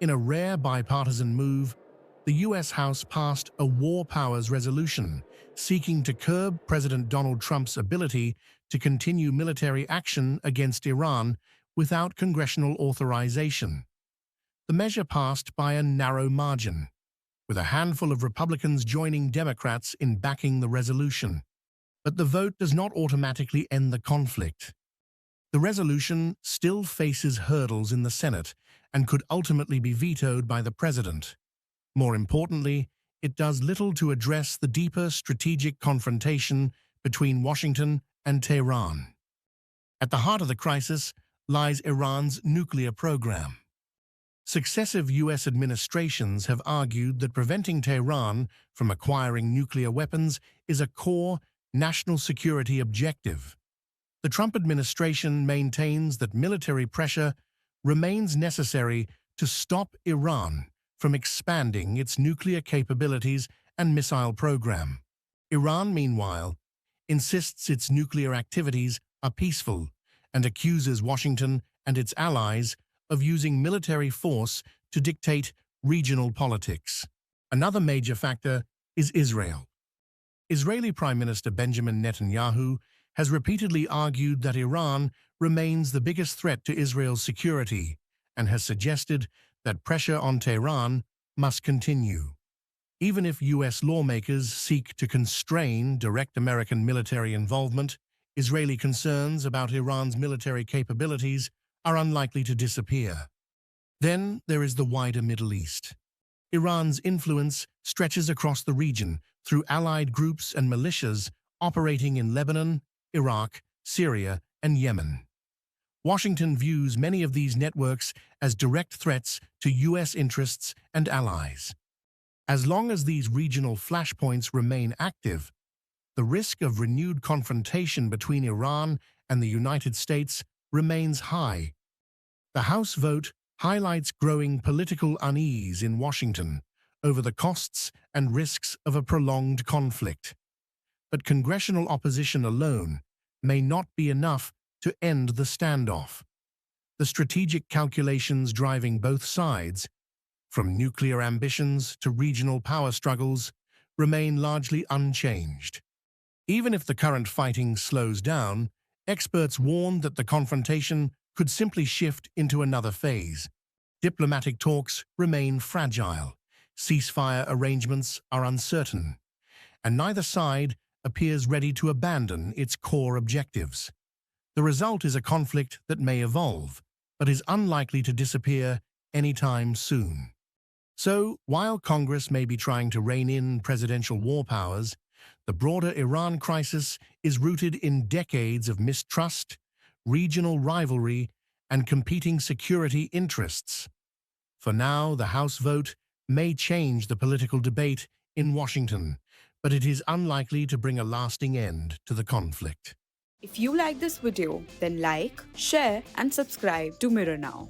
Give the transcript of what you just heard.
In a rare bipartisan move, the U.S. House passed a War Powers Resolution seeking to curb President Donald Trump's ability to continue military action against Iran without congressional authorization. The measure passed by a narrow margin, with a handful of Republicans joining Democrats in backing the resolution. But the vote does not automatically end the conflict. The resolution still faces hurdles in the Senate and could ultimately be vetoed by the president. More importantly, it does little to address the deeper strategic confrontation between Washington and Tehran. At the heart of the crisis lies Iran's nuclear program. Successive U.S. administrations have argued that preventing Tehran from acquiring nuclear weapons is a core national security objective. The Trump administration maintains that military pressure remains necessary to stop Iran from expanding its nuclear capabilities and missile program. Iran, meanwhile, insists its nuclear activities are peaceful and accuses Washington and its allies of using military force to dictate regional politics. Another major factor is Israel. Israeli Prime Minister Benjamin Netanyahu has repeatedly argued that Iran remains the biggest threat to Israel's security and has suggested that pressure on Tehran must continue. Even if U.S. lawmakers seek to constrain direct American military involvement, Israeli concerns about Iran's military capabilities are unlikely to disappear. Then there is the wider Middle East. Iran's influence stretches across the region through allied groups and militias operating in Lebanon, Iraq, Syria, and Yemen. Washington views many of these networks as direct threats to U.S. interests and allies. As long as these regional flashpoints remain active, the risk of renewed confrontation between Iran and the United States remains high. The House vote highlights growing political unease in Washington over the costs and risks of a prolonged conflict. But congressional opposition alone may not be enough to end the standoff. The strategic calculations driving both sides, from nuclear ambitions to regional power struggles, remain largely unchanged. Even if the current fighting slows down, experts warn that the confrontation could simply shift into another phase. Diplomatic talks remain fragile, ceasefire arrangements are uncertain, and neither side appears ready to abandon its core objectives. The result is a conflict that may evolve, but is unlikely to disappear anytime soon. So, while Congress may be trying to rein in presidential war powers, the broader Iran crisis is rooted in decades of mistrust, regional rivalry, and competing security interests. For now, the House vote may change the political debate in Washington, but it is unlikely to bring a lasting end to the conflict. If you like this video, then like, share, and subscribe to Mirror Now.